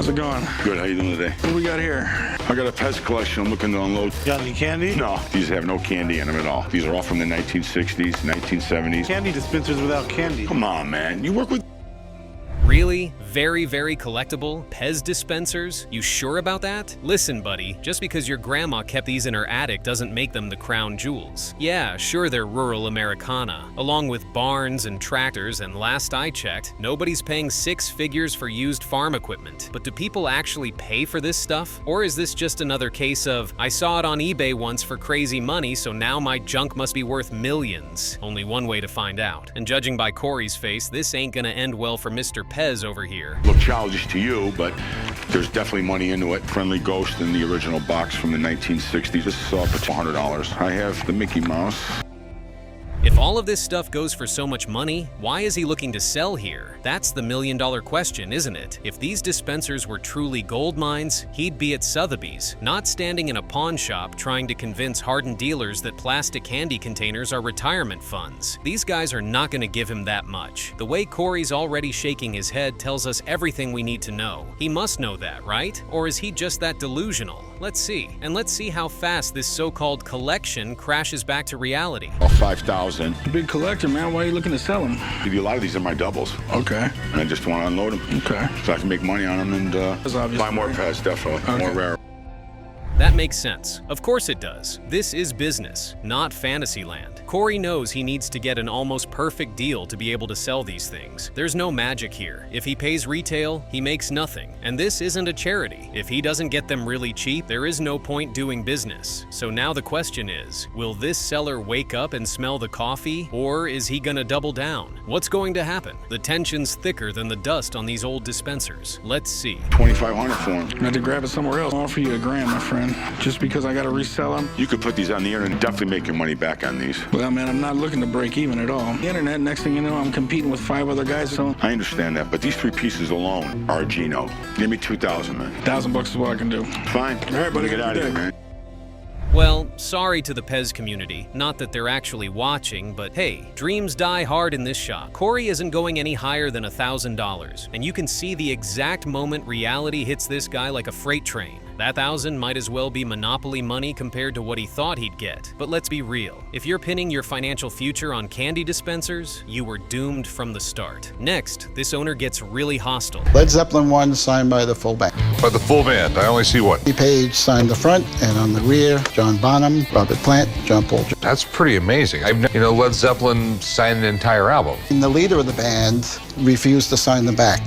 How's it going? Good, how you doing today? What do we got here? I got a Pez collection I'm looking to unload. Got any candy? No, these have no candy in them at all. These are all from the 1960s, 1970s. Candy dispensers without candy. Come on, man. You work with... Really? Very, very collectible? Pez dispensers? You sure about that? Listen, buddy, just because your grandma kept these in her attic doesn't make them the crown jewels. Yeah, sure they're rural Americana, along with barns and tractors, and last I checked, nobody's paying 6 figures for used farm equipment. But do people actually pay for this stuff? Or is this just another case of, I saw it on eBay once for crazy money, so now my junk must be worth millions? Only one way to find out. And judging by Corey's face, this ain't gonna end well for Mr. Pez over here. Look childish to you, but there's definitely money into it. Friendly Ghost in the original box from the 1960s. This is all for $200. I have the Mickey Mouse. If all of this stuff goes for so much money, why is he looking to sell here? That's the million-dollar question, isn't it? If these dispensers were truly gold mines, he'd be at Sotheby's, not standing in a pawn shop trying to convince hardened dealers that plastic candy containers are retirement funds. These guys are not going to give him that much. The way Corey's already shaking his head tells us everything we need to know. He must know that, right? Or is he just that delusional? Let's see. And let's see how fast this so-called collection crashes back to reality. All 5,000. Big collector, man. Why are you looking to sell them? Give you a lot of these are my doubles. Okay. And I just want to unload them. Okay. So I can make money on them and buy more Pez, definitely. Okay. More rare. That makes sense. Of course it does. This is business, not Fantasyland. Corey knows he needs to get an almost perfect deal to be able to sell these things. There's no magic here. If he pays retail, he makes nothing. And this isn't a charity. If he doesn't get them really cheap, there is no point doing business. So now the question is, will this seller wake up and smell the coffee, or is he gonna double down? What's going to happen? The tension's thicker than the dust on these old dispensers. Let's see. $2,500 for them. I had to grab it somewhere else. I'll offer you $1,000, my friend. Just because I gotta resell them? You could put these on the internet and definitely make your money back on these. Well, man, I'm not looking to break even at all. The internet, next thing you know, I'm competing with 5 other guys selling. I understand that, but these 3 pieces alone are a Gino. Give me $2,000, man. $1,000 is what I can do. Fine. All right, buddy, get out of here, man. Well, sorry to the Pez community. Not that they're actually watching, but hey, dreams die hard in this shop. Corey isn't going any higher than $1,000, and you can see the exact moment reality hits this guy like a freight train. That 1,000 might as well be Monopoly money compared to what he thought he'd get. But let's be real. If you're pinning your financial future on candy dispensers, you were doomed from the start. Next, this owner gets really hostile. Led Zeppelin 1 signed by the full band. By the full band, I only see one. Page signed the front, and on the rear, John Bonham, Robert Plant, John Paul. That's pretty amazing. Led Zeppelin signed an entire album. And the leader of the band refused to sign the back.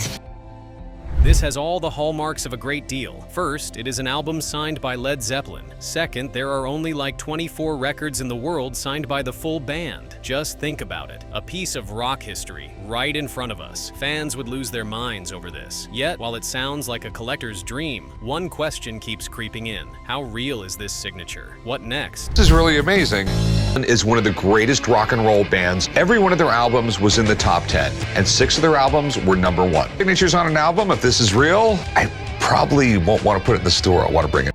This has all the hallmarks of a great deal. First, it is an album signed by Led Zeppelin. Second, there are only like 24 records in the world signed by the full band. Just think about it. A piece of rock history right in front of us. Fans would lose their minds over this. Yet, while it sounds like a collector's dream, one question keeps creeping in. How real is this signature? What next? This is really amazing. Is one of the greatest rock and roll bands. Every one of their albums was in the top 10, and 6 of their albums were #1. Signatures on an album, if this is real, I probably won't want to put it in the store. I want to bring it.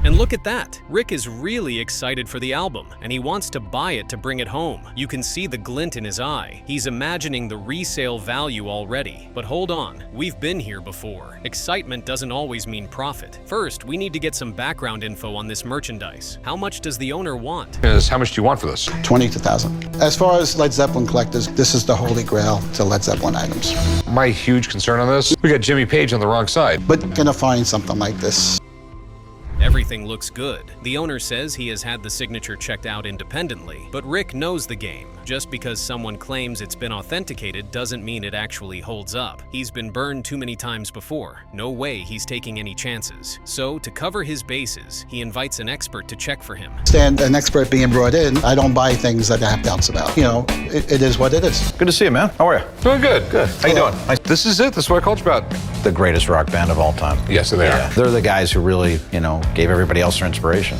And look at that! Rick is really excited for the album, and he wants to buy it to bring it home. You can see the glint in his eye. He's imagining the resale value already. But hold on, we've been here before. Excitement doesn't always mean profit. First, we need to get some background info on this merchandise. How much does the owner want? How much do you want for this? 20 to 1,000. As far as Led Zeppelin collectors, this is the holy grail to Led Zeppelin items. My huge concern on this, we got Jimmy Page on the wrong side. But gonna find something like this. Everything looks good. The owner says he has had the signature checked out independently, but Rick knows the game. Just because someone claims it's been authenticated doesn't mean it actually holds up. He's been burned too many times before. No way he's taking any chances. So, to cover his bases, he invites an expert to check for him. Stand an expert being brought in, I don't buy things that I have doubts about. It is what it is. Good to see you, man. How are you? Doing good. Good. How you doing? This is it. This is what I called you about. The greatest rock band of all time. Yes, they are. They're the guys who really, gave everybody else their inspiration.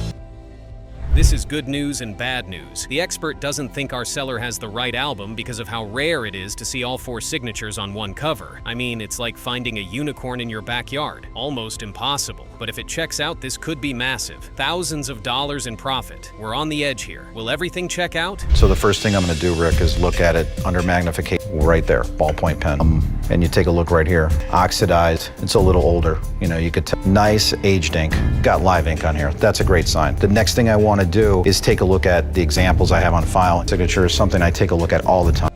This is good news and bad news. The expert doesn't think our seller has the right album because of how rare it is to see all 4 signatures on one cover. I mean, it's like finding a unicorn in your backyard. Almost impossible. But if it checks out, this could be massive. Thousands of dollars in profit. We're on the edge here. Will everything check out? So the first thing I'm going to do, Rick, is look at it under magnification right there, ballpoint pen. And you take a look right here, oxidized, it's a little older. You know, you could tell, nice aged ink, got live ink on here. That's a great sign. The next thing I want to do is take a look at the examples I have on file. Signature is something I take a look at all the time.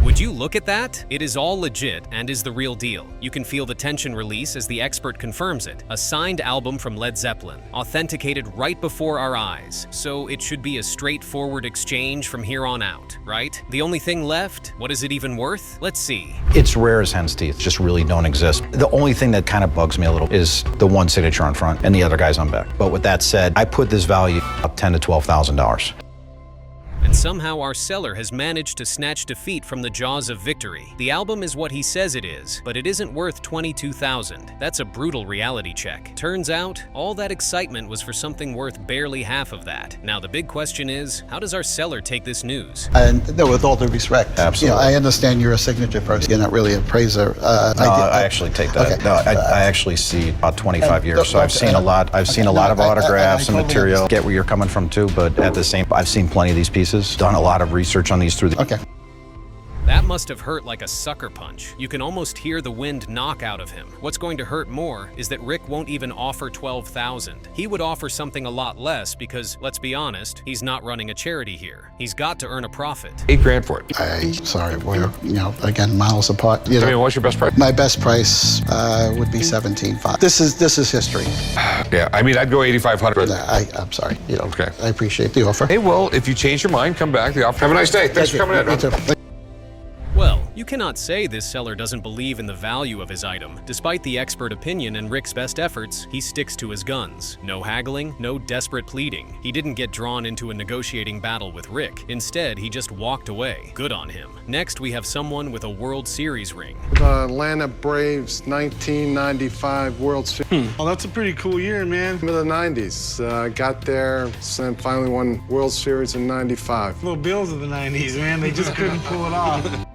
Would you look at that? It is all legit and is the real deal. You can feel the tension release as the expert confirms it. A signed album from Led Zeppelin, authenticated right before our eyes. So it should be a straightforward exchange from here on out, right? The only thing left? What is it even worth? Let's see. It's rare as hen's teeth, just really don't exist. The only thing that kind of bugs me a little is the one signature on front and the other guys on back. But with that said, I put this value up $10,000 to $12,000. And somehow our seller has managed to snatch defeat from the jaws of victory. The album is what he says it is, but it isn't worth $22,000. That's a brutal reality check. Turns out, all that excitement was for something worth barely half of that. Now the big question is, how does our seller take this news? And no, with all due respect, Absolutely. You know, I understand you're a signature person. You're not really a praiser. I actually take that. Okay. No, I actually see about 25 years, so I've seen a lot. I've seen a no, lot of autographs and totally material. understand. Get where you're coming from too, but at the same, I've seen plenty of these pieces. Done a lot of research on these through the. Okay. That must have hurt like a sucker punch. You can almost hear the wind knock out of him. What's going to hurt more is that Rick won't even offer $12,000. He would offer something a lot less because, let's be honest, he's not running a charity here. He's got to earn a profit. $8 grand for it. Sorry, we're, you know, again, miles apart. You know, I mean, what's your best price? my best price would be $17,500. This is history. Yeah, I mean, I'd go $8,500. I'm sorry. You know, Okay. I appreciate the offer. Hey, well, if you change your mind, come back. The offer. Have a nice day. Thanks for coming in. Me too. Well, you cannot say this seller doesn't believe in the value of his item. Despite the expert opinion and Rick's best efforts, he sticks to his guns. No haggling, no desperate pleading. He didn't get drawn into a negotiating battle with Rick. Instead, he just walked away. Good on him. Next, we have someone with a World Series ring. The Atlanta Braves 1995 World Series. Oh, that's a pretty cool year, man. In the 90s. Got there, and finally won World Series in 95. Little Bills of the 90s, man. They just couldn't pull it off.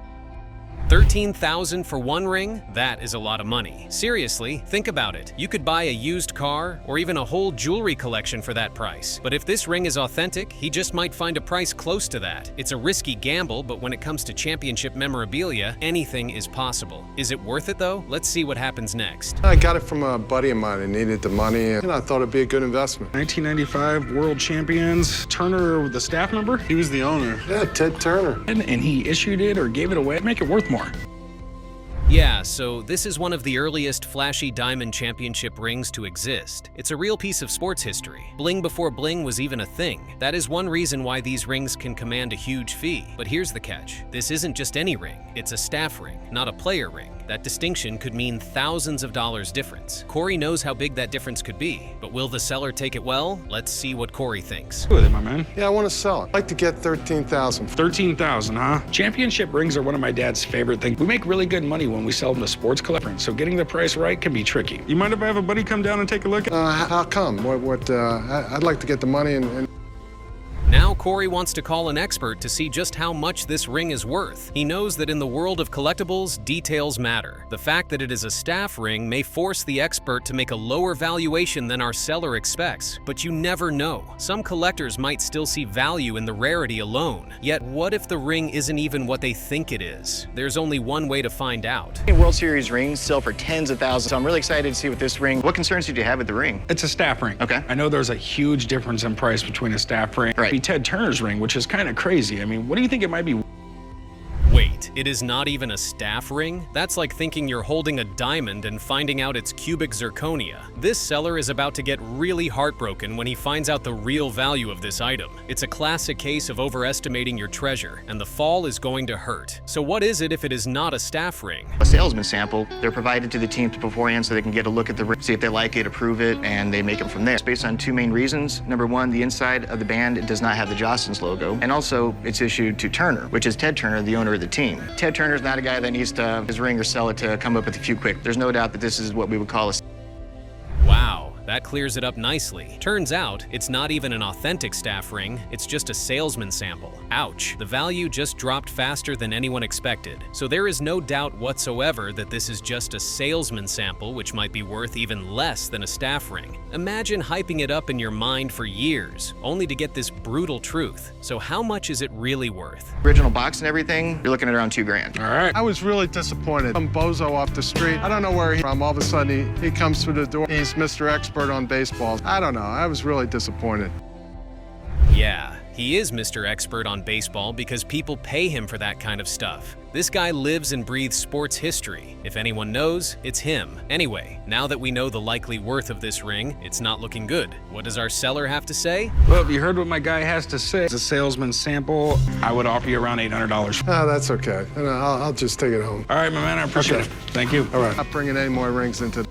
$13,000 for one ring? That is a lot of money. Seriously, think about it. You could buy a used car or even a whole jewelry collection for that price. But if this ring is authentic, he just might find a price close to that. It's a risky gamble, but when it comes to championship memorabilia, anything is possible. Is it worth it though? Let's see what happens next. I got it from a buddy of mine who needed the money, and I thought it'd be a good investment. 1995 World Champions. Turner, the staff member, he was the owner. Yeah, Ted Turner. And he issued it or gave it away. Make it worth more. Yeah, so this is one of the earliest flashy diamond championship rings to exist. It's a real piece of sports history. Bling before bling was even a thing. That is one reason why these rings can command a huge fee. But here's the catch. This isn't just any ring. It's a staff ring, not a player ring. That distinction could mean thousands of dollars difference. Corey knows how big that difference could be, but will the seller take it well? Let's see what Corey thinks. With it, my man. Yeah, I want to sell it. I'd like to get $13,000. 13,000, huh? Championship rings are one of my dad's favorite things. We make really good money when we sell them to sports collectors, so getting the price right can be tricky. You mind if I have a buddy come down and take a look? How come? I'd like to get the money and Now Corey wants to call an expert to see just how much this ring is worth. He knows that in the world of collectibles, details matter. The fact that it is a staff ring may force the expert to make a lower valuation than our seller expects, but you never know. Some collectors might still see value in the rarity alone. Yet what if the ring isn't even what they think it is? There's only one way to find out. World Series rings sell for tens of thousands, so I'm really excited to see what this ring. What concerns did you have with the ring? It's a staff ring. Okay. I know there's a huge difference in price between a staff ring Right. and Ted Turner's ring, which is kind of crazy. I mean, what do you think it might be? Wait, it is not even a staff ring? That's like thinking you're holding a diamond and finding out it's cubic zirconia. This seller is about to get really heartbroken when he finds out the real value of this item. It's a classic case of overestimating your treasure, and the fall is going to hurt. So what is it if it is not a staff ring? A salesman sample, they're provided to the team beforehand so they can get a look at the ring, see if they like it, approve it, and they make it from there. It's based on two main reasons. Number one, the inside of the band, it does not have the Jostens logo, and also it's issued to Turner, which is Ted Turner, the owner of the team. Ted Turner's not a guy that needs to his ring or sell it to come up with a few quick. There's no doubt that this is what we would call a... Wow, that clears it up nicely. Turns out, it's not even an authentic staff ring, it's just a salesman sample. Ouch, the value just dropped faster than anyone expected. So there is no doubt whatsoever that this is just a salesman sample, which might be worth even less than a staff ring. Imagine hyping it up in your mind for years, only to get this brutal truth. So how much is it really worth? Original box and everything, you're looking at around $2,000. All right. I was really disappointed. Some bozo off the street. I don't know where he's from. All of a sudden, he comes through the door. He's Mr. Expert on baseball. I don't know. I was really disappointed. Yeah, he is Mr. Expert on baseball because people pay him for that kind of stuff. This guy lives and breathes sports history. If anyone knows, it's him. Anyway, now that we know the likely worth of this ring, it's not looking good. What does our seller have to say? Well, you heard what my guy has to say. It's a salesman sample. I would offer you around $800. Oh, that's okay. And I'll just take it home. All right, my man, I appreciate it. Thank you. All right. I'm not bringing any more rings into.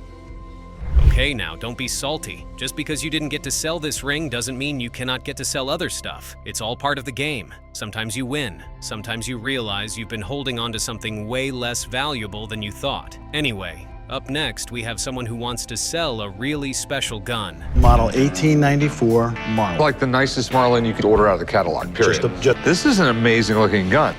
Okay, now, don't be salty. Just because you didn't get to sell this ring doesn't mean you cannot get to sell other stuff. It's all part of the game. Sometimes you win. Sometimes you realize you've been holding on to something way less valuable than you thought. Anyway, up next, we have someone who wants to sell a really special gun. Model 1894 Marlin. Like the nicest Marlin you could order out of the catalog, period. This is an amazing looking gun.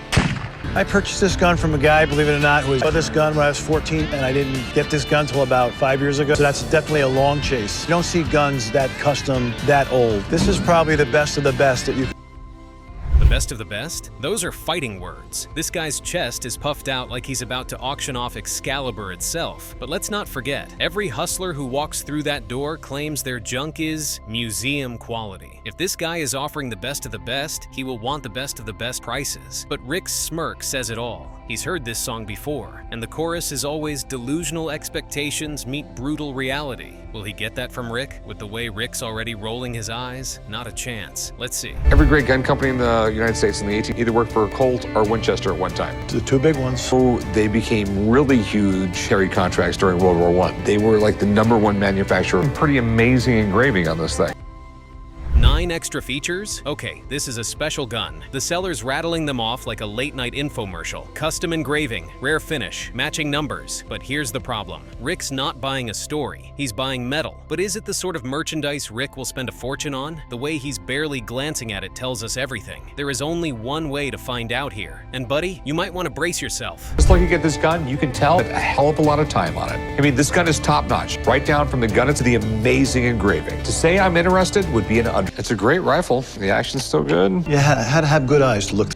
I purchased this gun from a guy, believe it or not, who bought this gun when I was 14, and I didn't get this gun until about 5 years ago. So that's definitely a long chase. You don't see guns that custom, that old. This is probably the best of the best that you can. The best of the best? Those are fighting words. This guy's chest is puffed out like he's about to auction off Excalibur itself. But let's not forget, every hustler who walks through that door claims their junk is museum quality. If this guy is offering the best of the best, he will want the best of the best prices. But Rick's smirk says it all. He's heard this song before, and the chorus is always delusional expectations meet brutal reality. Will he get that from Rick? With the way Rick's already rolling his eyes? Not a chance. Let's see. Every great gun company in the United States in the 18 either worked for Colt or Winchester at one time. The two big ones. So they became really huge carry contracts during World War I. They were like the #1 manufacturer. Pretty amazing engraving on this thing. 9 extra features? Okay, this is a special gun. The seller's rattling them off like a late-night infomercial. Custom engraving, rare finish, matching numbers. But here's the problem. Rick's not buying a story. He's buying metal. But is it the sort of merchandise Rick will spend a fortune on? The way he's barely glancing at it tells us everything. There is only one way to find out here. And buddy, you might want to brace yourself. Just looking at this gun, you can tell a hell of a lot of time on it. I mean, this gun is top-notch. Right down from the gun to the amazing engraving. To say I'm interested would be an under. It's a great rifle. The action's still good. You had to have good eyes to look.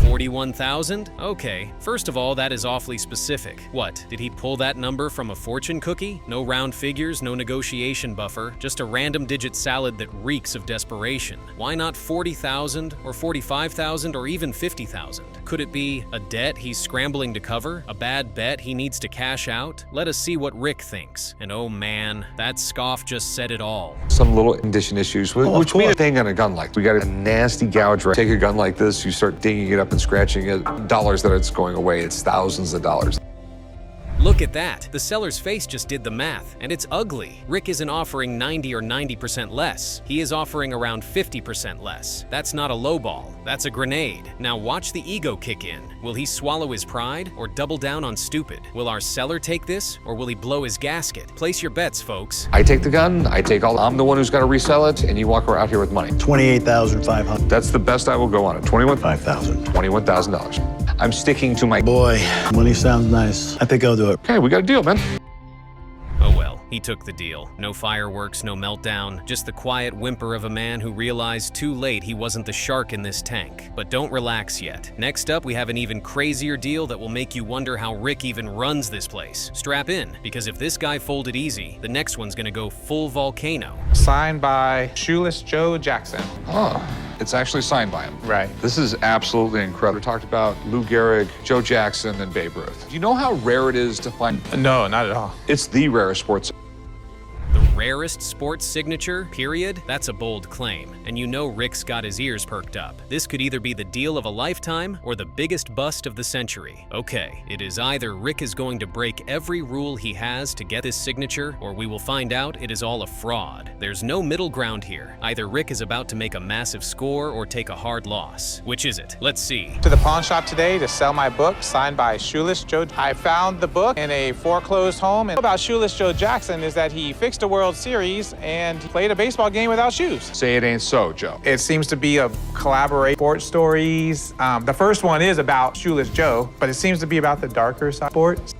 41,000? Okay. First of all, that is awfully specific. What, did he pull that number from a fortune cookie? No round figures, no negotiation buffer, just a random digit salad that reeks of desperation. Why not 40,000 or 45,000 or even 50,000? Could it be a debt he's scrambling to cover? A bad bet he needs to cash out? Let us see what Rick thinks. And oh man, that scoff just said it all. Some little condition issues, which mean a thing on a gun like. We got a nasty gouge. Right? Take a gun like this, you start digging it up and scratching it. Dollars that it's going away, it's thousands of dollars. Look at that. The seller's face just did the math, and it's ugly. Rick isn't offering 90 or 90% less. He is offering around 50% less. That's not a lowball. That's a grenade. Now watch the ego kick in. Will he swallow his pride or double down on stupid? Will our seller take this or will he blow his gasket? Place your bets, folks. I take the gun, I take all. I'm the one who's got to resell it, and you walk out here with money. 28,500. That's the best I will go on it. 5,000. $21,000. I'm sticking to my. Boy, money sounds nice. I think I'll do it. Okay, we got a deal, man. Oh well, he took the deal. No fireworks, no meltdown, just the quiet whimper of a man who realized too late he wasn't the shark in this tank. But don't relax yet. Next up, we have an even crazier deal that will make you wonder how Rick even runs this place. Strap in, because if this guy folded easy, the next one's gonna go full volcano. Signed by Sholess Joe Jackson. Oh, it's actually signed by him. Right. This is absolutely incredible. We talked about Lou Gehrig, Joe Jackson, and Babe Ruth. Do you know how rare it is to find? No, not at all. It's the rarest sports. The rarest sports signature, period? That's a bold claim. And you know Rick's got his ears perked up. This could either be the deal of a lifetime or the biggest bust of the century. Okay, it is either Rick is going to break every rule he has to get this signature, or we will find out it is all a fraud. There's no middle ground here. Either Rick is about to make a massive score or take a hard loss. Which is it? Let's see. To the pawn shop today to sell my book, signed by Sholess Joe. I found the book in a foreclosed home, and about Sholess Joe Jackson is that he fixed a world World Series and played a baseball game without shoes. Say it ain't so, Joe. It seems to be a collaborate sports stories. The first one is about Shoeless Joe, but it seems to be about the darker side of sports.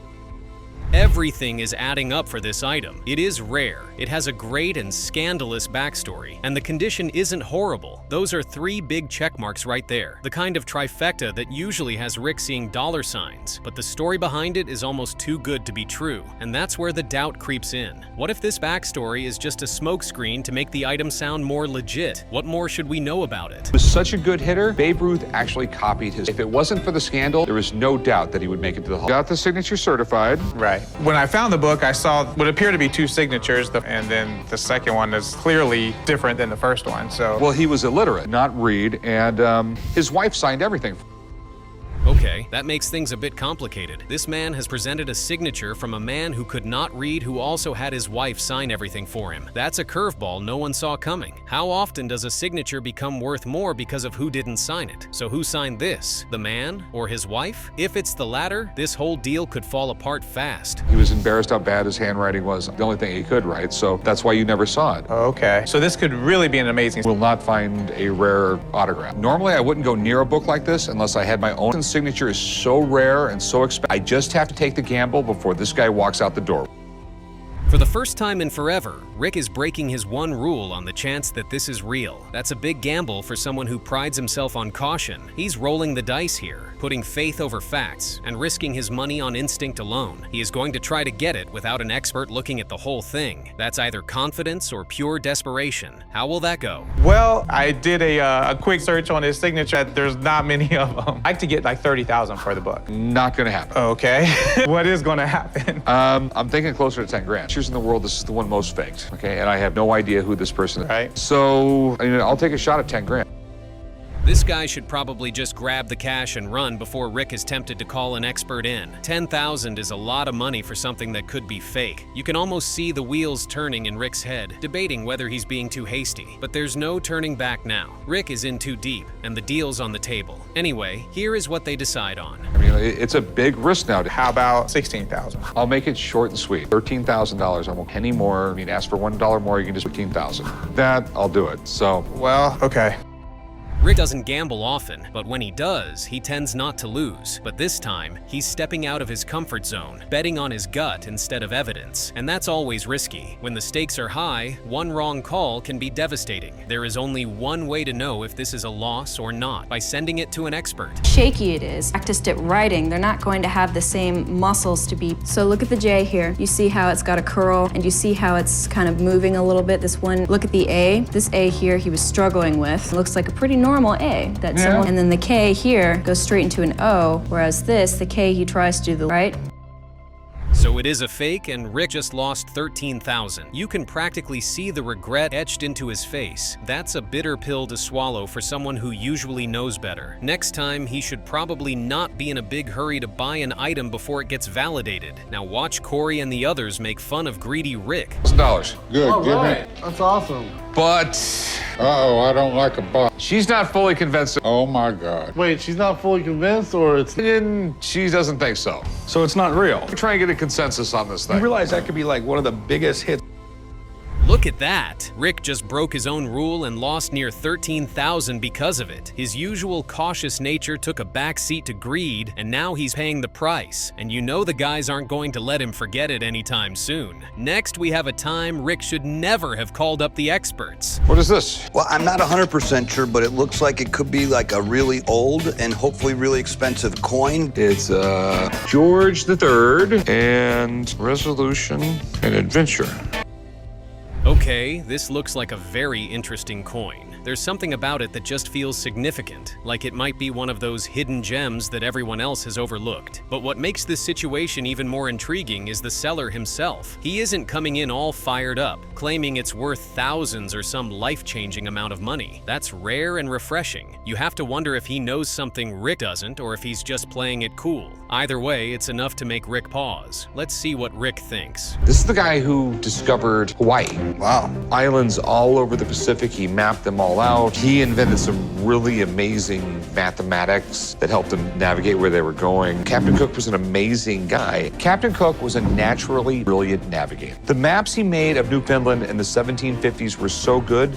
Everything is adding up for this item. It is rare, it has a great and scandalous backstory, and the condition isn't horrible. Those are 3 big check marks right there. The kind of trifecta that usually has Rick seeing dollar signs, but the story behind it is almost too good to be true, and that's where the doubt creeps in. What if this backstory is just a smokescreen to make the item sound more legit? What more should we know about it? He was such a good hitter, Babe Ruth actually copied his. If it wasn't for the scandal, there was no doubt that he would make it to the Hall. Got the signature certified. Right. When I found the book, I saw what appeared to be 2 signatures, and then the second one is clearly different than the first one, so. Well, he was illiterate, not read, and his wife signed everything. Okay, that makes things a bit complicated. This man has presented a signature from a man who could not read, who also had his wife sign everything for him. That's a curveball no one saw coming. How often does a signature become worth more because of who didn't sign it? So who signed this? The man or his wife? If it's the latter, this whole deal could fall apart fast. He was embarrassed how bad his handwriting was. The only thing he could write, so that's why you never saw it. Okay, so this could really be an amazing. Will not find a rare autograph. Normally, I wouldn't go near a book like this unless I had my own. Signature is so rare and so expensive. I just have to take the gamble before this guy walks out the door. For the first time in forever, Rick is breaking his one rule on the chance that this is real. That's a big gamble for someone who prides himself on caution. He's rolling the dice here, putting faith over facts, and risking his money on instinct alone. He is going to try to get it without an expert looking at the whole thing. That's either confidence or pure desperation. How will that go? Well, I did a quick search on his signature. There's not many of them. I'd like to get like 30,000 for the book. Not gonna happen. Okay. What is gonna happen? I'm thinking closer to 10 grand. In the world, this is the one most faked, okay? And I have no idea who this person is. Right. So, I'll take a shot at 10 grand. This guy should probably just grab the cash and run before Rick is tempted to call an expert in. $10,000 is a lot of money for something that could be fake. You can almost see the wheels turning in Rick's head, debating whether he's being too hasty. But there's no turning back now. Rick is in too deep, and the deal's on the table. Anyway, here is what they decide on. It's a big risk now. How about 16,000? I'll make it short and sweet. $13,000. I won't penny more. Ask for $1 more, you can just $15,000. That, I'll do it. So. Well, okay. Rick doesn't gamble often, but when he does, he tends not to lose. But this time, he's stepping out of his comfort zone, betting on his gut instead of evidence. And that's always risky. When the stakes are high, one wrong call can be devastating. There is only one way to know if this is a loss or not, by sending it to an expert. Shaky it is. Practiced at writing, they're not going to have the same muscles to be. So look at the J here. You see how it's got a curl, and you see how it's kind of moving a little bit. This one, look at the A. This A here, he was struggling with. It looks like a pretty normal A. And then the K here goes straight into an O, whereas this, the K, he tries to do the right. So it is a fake, and Rick just lost $13,000. You can practically see the regret etched into his face. That's a bitter pill to swallow for someone who usually knows better. Next time, he should probably not be in a big hurry to buy an item before it gets validated. Now watch Corey and the others make fun of greedy Rick. $1,000. Good, All give right. me. That's awesome. But Uh-oh, I don't like a box. she's not fully convinced. Oh my God. Wait, she's not fully convinced, or it's. She doesn't think so. So it's not real. We're trying to get a consensus on this You thing. realize that could be like one of the biggest hits. Look at that! Rick just broke his own rule and lost near $13,000 because of it. His usual cautious nature took a backseat to greed, and now he's paying the price. And you know the guys aren't going to let him forget it anytime soon. Next, we have a time Rick should never have called up the experts. What is this? Well, I'm not 100% sure, but it looks like it could be like a really old and hopefully really expensive coin. It's George III and Resolution and Adventure. Okay, this looks like a very interesting coin. There's something about it that just feels significant, like it might be one of those hidden gems that everyone else has overlooked. But what makes this situation even more intriguing is the seller himself. He isn't coming in all fired up, claiming it's worth thousands or some life-changing amount of money. That's rare and refreshing. You have to wonder if he knows something Rick doesn't, or if he's just playing it cool. Either way, it's enough to make Rick pause. Let's see what Rick thinks. This is the guy who discovered Hawaii. Wow. Islands all over the Pacific. He mapped them all all out. He invented some really amazing mathematics that helped him navigate where they were going. Captain Cook was an amazing guy. Captain Cook was a naturally brilliant navigator. The maps he made of Newfoundland in the 1750s were so good.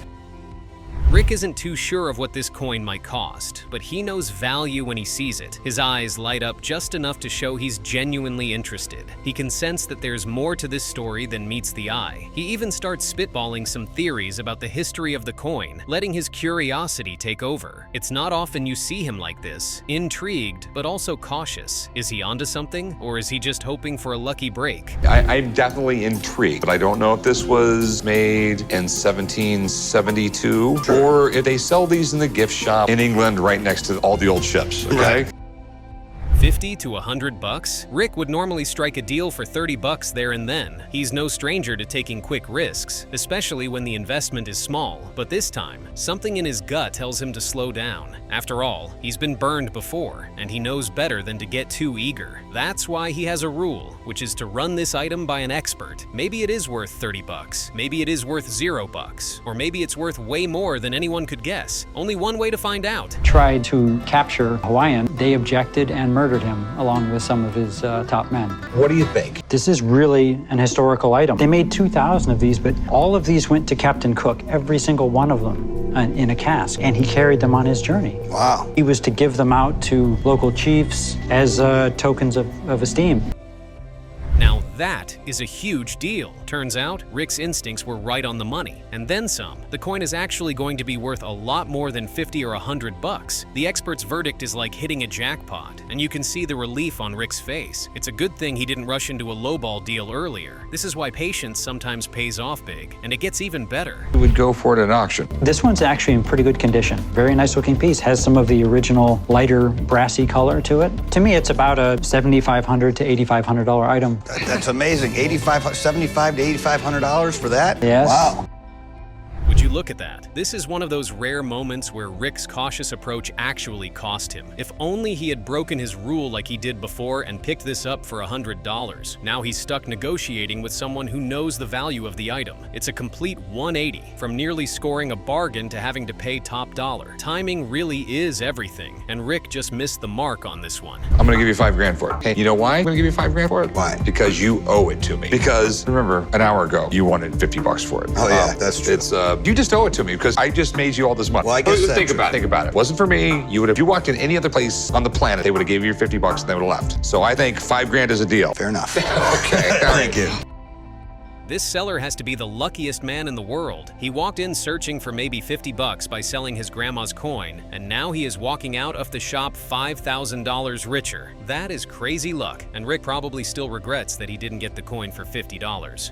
Rick isn't too sure of what this coin might cost, but he knows value when he sees it. His eyes light up just enough to show he's genuinely interested. He can sense that there's more to this story than meets the eye. He even starts spitballing some theories about the history of the coin, letting his curiosity take over. It's not often you see him like this, intrigued, but also cautious. Is he onto something, or is he just hoping for a lucky break? I'm definitely intrigued, but I don't know if this was made in 1772 or if they sell these in the gift shop in England right next to all the old ships, okay? Right. 50 to 100 bucks? Rick would normally strike a deal for 30 bucks there and then. He's no stranger to taking quick risks, especially when the investment is small. But this time, something in his gut tells him to slow down. After all, he's been burned before, and he knows better than to get too eager. That's why he has a rule, which is to run this item by an expert. Maybe it is worth 30 bucks, maybe it is worth 0 bucks, or maybe it's worth way more than anyone could guess. Only one way to find out. Tried to capture Hawaiian. They objected and murdered him along with some of his top men. What do you think? This is really an historical item. They made 2,000 of these, but all of these went to Captain Cook, every single one of them in a cask, and he carried them on his journey. Wow. He was to give them out to local chiefs as tokens of esteem. Now that is a huge deal. Turns out, Rick's instincts were right on the money, and then some. The coin is actually going to be worth a lot more than 50 or 100 bucks. The expert's verdict is like hitting a jackpot, and you can see the relief on Rick's face. It's a good thing he didn't rush into a lowball deal earlier. This is why patience sometimes pays off big, and it gets even better. Who would go for it at auction? This one's actually in pretty good condition. Very nice looking piece. Has some of the original lighter brassy color to it. To me, it's about a $7,500 to $8,500 item. That's amazing. $75 to $8,500 for that? Yes. Wow. Would you look at that? This is one of those rare moments where Rick's cautious approach actually cost him. If only he had broken his rule like he did before and picked this up for $100. Now he's stuck negotiating with someone who knows the value of the item. It's a complete 180, from nearly scoring a bargain to having to pay top dollar. Timing really is everything, and Rick just missed the mark on this one. I'm gonna give you $5 grand for it. Hey, you know why I'm gonna give you $5 grand for it? Why? Because you owe it to me. Because remember, an hour ago, you wanted 50 bucks for it. Oh yeah, that's true. It's you just owe it to me because I just made you all this money. Well, I guess think about it. Think about it. It wasn't for me. You would have. You walked in any other place on the planet, they would have gave you your 50 bucks and they would have left. So I think $5 grand is a deal. Fair enough. Okay. Thank you. This seller has to be the luckiest man in the world. He walked in searching for maybe 50 bucks by selling his grandma's coin, and now he is walking out of the shop $5,000 richer. That is crazy luck, and Rick probably still regrets that he didn't get the coin for $50.